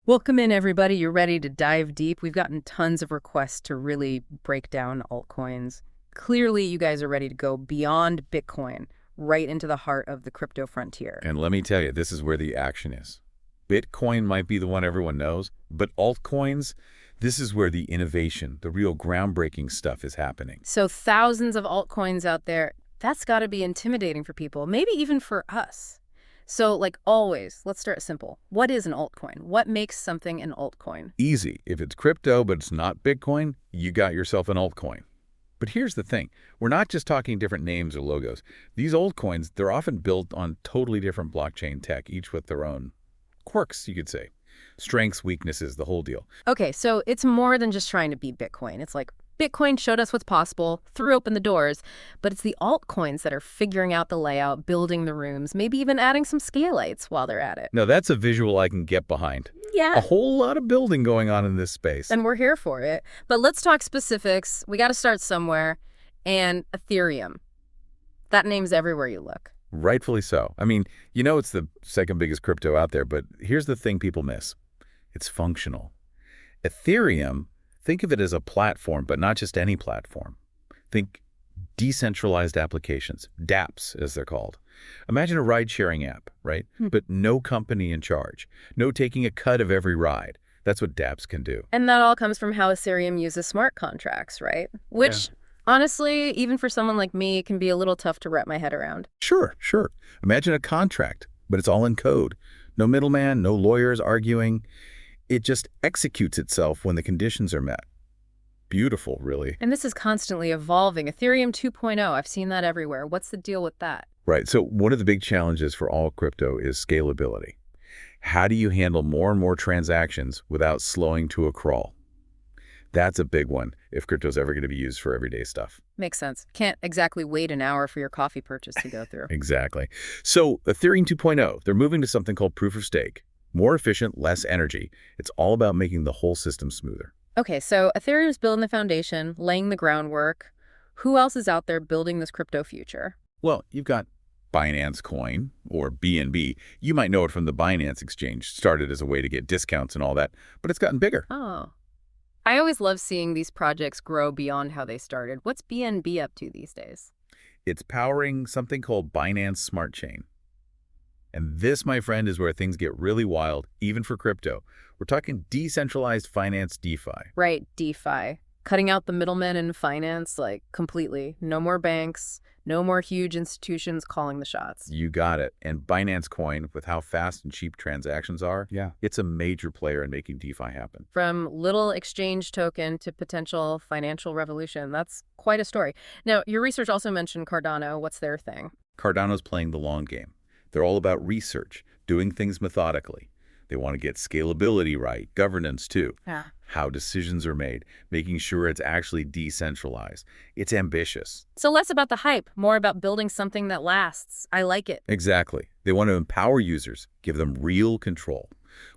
Welcome in, everybody. You're ready to dive deep. We've gotten tons of requests to really break down altcoins. Clearly, you guys are ready to go beyond Bitcoin, right into the heart of the crypto frontier. And let me tell you, this is where the action is. Bitcoin might be the one everyone knows, but altcoins, this is where the innovation, the real groundbreaking stuff is happening. So thousands of altcoins out there, that's got to be intimidating for people, maybe even for us. So like always, let's start simple. What is an altcoin? What makes something an altcoin? Easy. If it's crypto, but it's not Bitcoin, you got yourself an altcoin. But here's the thing. We're not just talking different names or logos. These altcoins, they're often built on totally different blockchain tech, each with their own quirks, you could say. Strengths, weaknesses, the whole deal. Okay, so it's more than just trying to beat Bitcoin. It's like Bitcoin showed us what's possible, threw open the doors, but it's the altcoins that are figuring out the layout, building the rooms, maybe even adding some scalites while they're at it. Now, that's a visual I can get behind. Yeah. A whole lot of building going on in this space. And we're here for it. But let's talk specifics. We got to start somewhere. And Ethereum. That name's everywhere you look. Rightfully so. I mean, you know it's the second biggest crypto out there, but here's the thing people miss. It's functional. Ethereum, think of it as a platform, but not just any platform. Think decentralized applications, dApps as they're called. Imagine a ride-sharing app, right? But no company in charge. No taking a cut of every ride. That's what dApps can do. And that all comes from how Ethereum uses smart contracts, right? Which, honestly, even for someone like me, can be a little tough to wrap my head around. Sure. Imagine a contract, but it's all in code. No middleman, no lawyers arguing. It just executes itself when the conditions are met. Beautiful, really. And this is constantly evolving. Ethereum 2.0, I've seen that everywhere. What's the deal with that? Right. So one of the big challenges for all crypto is scalability. How do you handle more and more transactions without slowing to a crawl? That's a big one if crypto's ever going to be used for everyday stuff. Makes sense. Can't exactly wait an hour for your coffee purchase to go through. Exactly. So Ethereum 2.0, they're moving to something called proof of stake. More efficient, less energy. It's all about making the whole system smoother. Okay, so Ethereum's building the foundation, laying the groundwork. Who else is out there building this crypto future? Well, you've got Binance Coin, or BNB. You might know it from the Binance exchange. Started as a way to get discounts and all that, but it's gotten bigger. Oh. I always love seeing these projects grow beyond how they started. What's BNB up to these days? It's powering something called Binance Smart Chain. And this, my friend, is where things get really wild, even for crypto. We're talking decentralized finance DeFi. Right, DeFi. Cutting out the middlemen in finance, like, completely. No more banks, no more huge institutions calling the shots. You got it. And Binance Coin, with how fast and cheap transactions are, it's a major player in making DeFi happen. From little exchange token to potential financial revolution. That's quite a story. Now, your research also mentioned Cardano. What's their thing? Cardano's playing the long game. They're all about research, doing things methodically. They want to get scalability right, governance too, how decisions are made, making sure it's actually decentralized. It's ambitious. So less about the hype, more about building something that lasts. I like it. Exactly. They want to empower users, give them real control.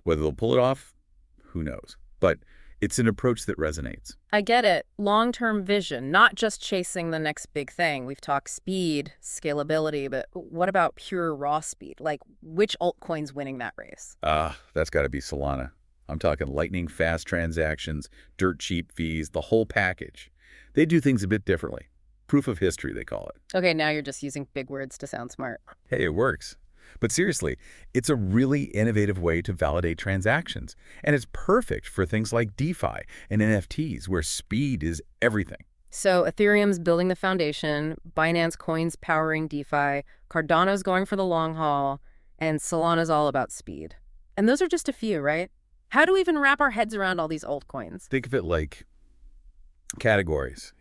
Whether they'll pull it off, who knows? But it's an approach that resonates. I get it. Long-term vision, not just chasing the next big thing. We've talked speed, scalability, but what about pure raw speed? Like, which altcoin's winning that race? That's got to be Solana. I'm talking lightning fast transactions, dirt cheap fees, the whole package. They do things a bit differently. Proof of history, they call it. Okay, now you're just using big words to sound smart. Hey, it works. But seriously, it's a really innovative way to validate transactions. And it's perfect for things like DeFi and NFTs, where speed is everything. So Ethereum's building the foundation, Binance Coin's powering DeFi, Cardano's going for the long haul, and Solana's all about speed. And those are just a few, right? How do we even wrap our heads around all these altcoins? Think of it like categories,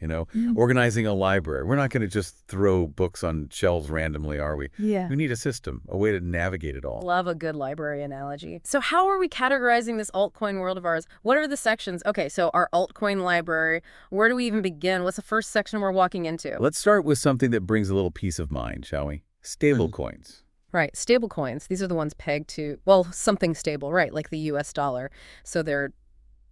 organizing a library. We're not going to just throw books on shelves randomly, are we? Yeah. We need a system, a way to navigate it all. Love a good library analogy. So how are we categorizing this altcoin world of ours? What are the sections? Okay, so our altcoin library, where do we even begin? What's the first section we're walking into? Let's start with something that brings a little peace of mind, shall we? Stable coins. Right, stable coins. These are the ones pegged to, well, something stable, right, like the US dollar. So they're,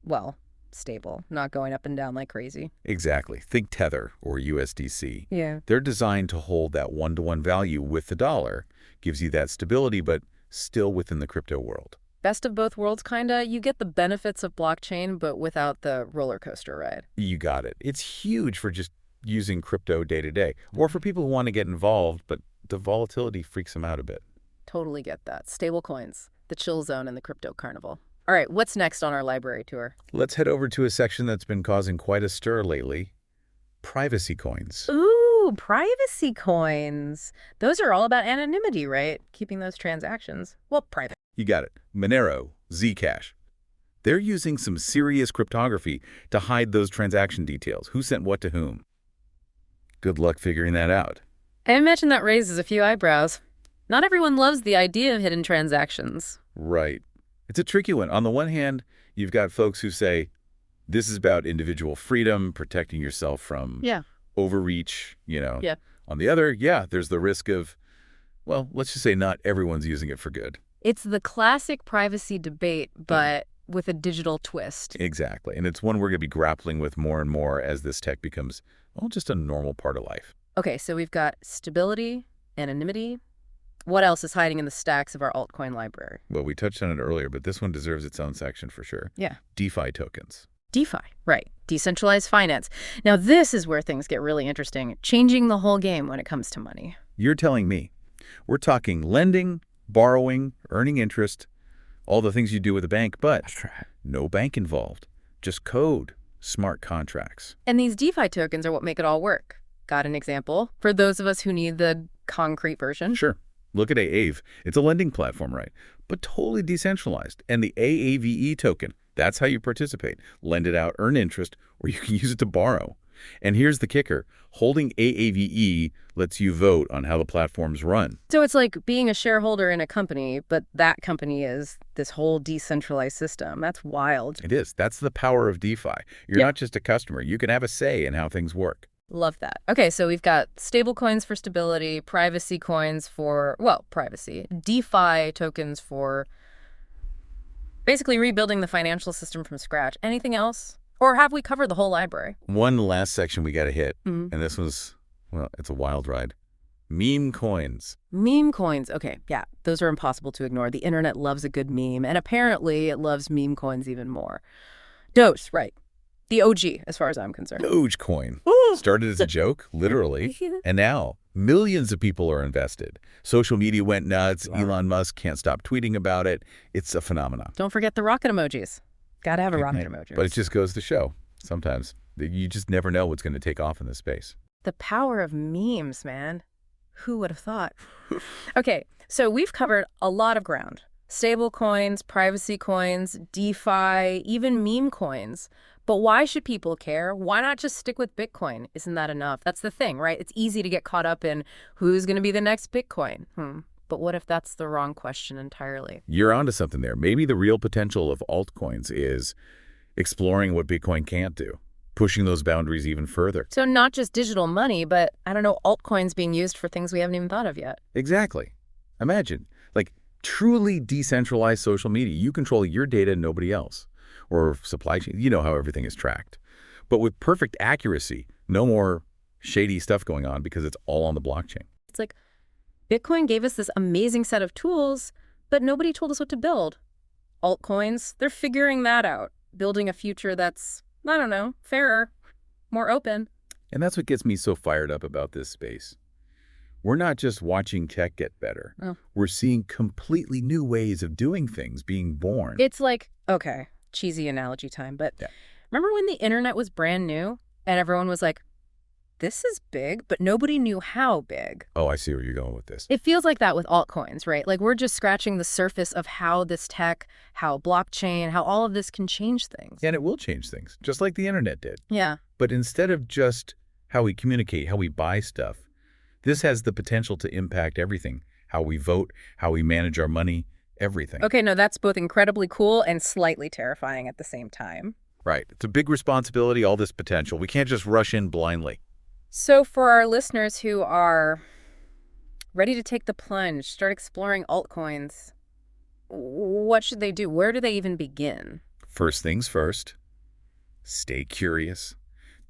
well, stable, not going up and down like crazy. Exactly. Think Tether or USDC. Yeah. They're designed to hold that one-to-one value with the dollar, gives you that stability, but still within the crypto world. best of both worlds, kinda. You get the benefits of blockchain, but without the roller coaster ride. You got it. It's huge for just using crypto day to day, or for people who want to get involved, but the volatility freaks them out a bit. Totally get that. Stable coins, the chill zone, and the crypto carnival. All right, what's next on our library tour? Let's head over to a section that's been causing quite a stir lately, privacy coins. Ooh, privacy coins. Those are all about anonymity, right? Keeping those transactions, well, private. You got it. Monero, Zcash. They're using some serious cryptography to hide those transaction details. Who sent what to whom? Good luck figuring that out. I imagine that raises a few eyebrows. Not everyone loves the idea of hidden transactions. Right. It's a tricky one. On the one hand, you've got folks who say, this is about individual freedom, protecting yourself from overreach, Yeah. On the other, there's the risk of, well, let's just say not everyone's using it for good. It's the classic privacy debate, but with a digital twist. Exactly. And it's one we're going to be grappling with more and more as this tech becomes, well, just a normal part of life. Okay, so we've got stability, anonymity. What else is hiding in the stacks of our altcoin library? Well, we touched on it earlier, but this one deserves its own section for sure. Yeah. DeFi tokens. DeFi, right. Decentralized finance. Now, this is where things get really interesting, changing the whole game when it comes to money. You're telling me. We're talking lending, borrowing, earning interest, all the things you do with a bank, but no bank involved. Just code, smart contracts. And these DeFi tokens are what make it all work. Got an example for those of us who need the concrete version? Sure. Look at Aave. It's a lending platform, right? But totally decentralized. And the AAVE token, that's how you participate. Lend it out, earn interest, or you can use it to borrow. And here's the kicker. Holding AAVE lets you vote on how the platforms run. So it's like being a shareholder in a company, but that company is this whole decentralized system. That's wild. It is. That's the power of DeFi. You're not just a customer. You can have a say in how things work. Love that. Okay, so we've got stable coins for stability, privacy coins for, well, privacy, DeFi tokens for basically rebuilding the financial system from scratch. Anything else? Or have we covered the whole library? One last section we got to hit, and this was, well, it's a wild ride. Meme coins. Meme coins. Okay, yeah, those are impossible to ignore. The internet loves a good meme, and apparently it loves meme coins even more. Doge, right. The OG, as far as I'm concerned. Dogecoin. Started as a joke, literally, and now millions of people are invested. Social media went nuts. Elon Musk can't stop tweeting about it. It's a phenomenon. Don't forget the rocket emojis. Gotta have a rocket emoji. But it just goes to show, sometimes, that you just never know what's going to take off in this space. The power of memes, man. Who would have thought? Okay, so we've covered a lot of ground. Stable coins, privacy coins, DeFi, even meme coins. But why should people care? Why not just stick with Bitcoin? Isn't that enough? That's the thing, right? It's easy to get caught up in who's going to be the next Bitcoin. But what if that's the wrong question entirely? You're onto something there. Maybe the real potential of altcoins is exploring what Bitcoin can't do, pushing those boundaries even further. So not just digital money, but, I don't know, altcoins being used for things we haven't even thought of yet. Exactly. Imagine, like, truly decentralized social media. You control your data and nobody else. Or supply chain. You know how everything is tracked. But with perfect accuracy, no more shady stuff going on because it's all on the blockchain. It's like Bitcoin gave us this amazing set of tools, but nobody told us what to build. Altcoins, they're figuring that out, building a future that's, I don't know, fairer, more open. And that's what gets me so fired up about this space. We're not just watching tech get better. We're seeing completely new ways of doing things being born. It's like, okay, cheesy analogy time, but remember when the internet was brand new and everyone was like, this is big, but nobody knew how big. Oh, I see where you're going with this. It feels like that with altcoins, right? Like we're just scratching the surface of how this tech, how blockchain, how all of this can change things. And it will change things, just like the internet did. Yeah. But instead of just how we communicate, how we buy stuff, this has the potential to impact everything. How we vote, how we manage our money, everything. Okay, no, that's both incredibly cool and slightly terrifying at the same time. Right. It's a big responsibility, all this potential. We can't just rush in blindly. So for our listeners who are ready to take the plunge, start exploring altcoins, what should they do? Where do they even begin? First things first, stay curious.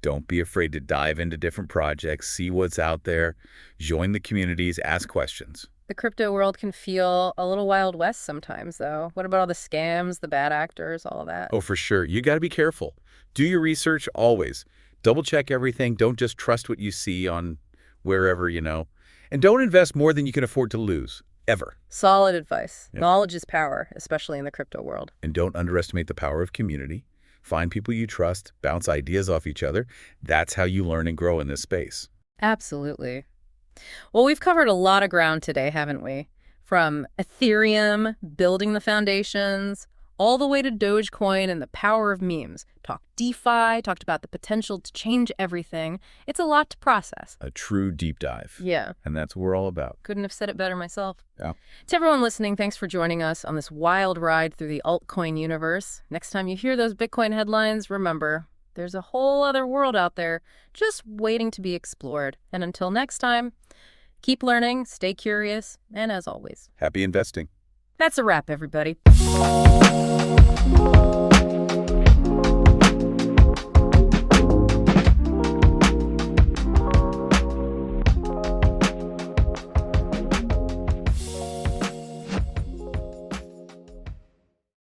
Don't be afraid to dive into different projects, see what's out there, join the communities, ask questions. The crypto world can feel a little Wild West sometimes, though. What about all the scams, the bad actors, all of that? Oh, for sure. You got to be careful. Do your research always. Double check everything. Don't just trust what you see on wherever. And don't invest more than you can afford to lose, ever. Solid advice. Yep. Knowledge is power, especially in the crypto world. And don't underestimate the power of community. Find people you trust, bounce ideas off each other. That's how you learn and grow in this space. Absolutely. Well, we've covered a lot of ground today, haven't we? From Ethereum, building the foundations, all the way to Dogecoin and the power of memes. Talked DeFi, talked about the potential to change everything. It's a lot to process. A true deep dive. Yeah. And that's what we're all about. Couldn't have said it better myself. Yeah. To everyone listening, thanks for joining us on this wild ride through the altcoin universe. Next time you hear those Bitcoin headlines, remember, there's a whole other world out there just waiting to be explored. And until next time, keep learning, stay curious, and as always, Happy investing. that's a wrap, everybody.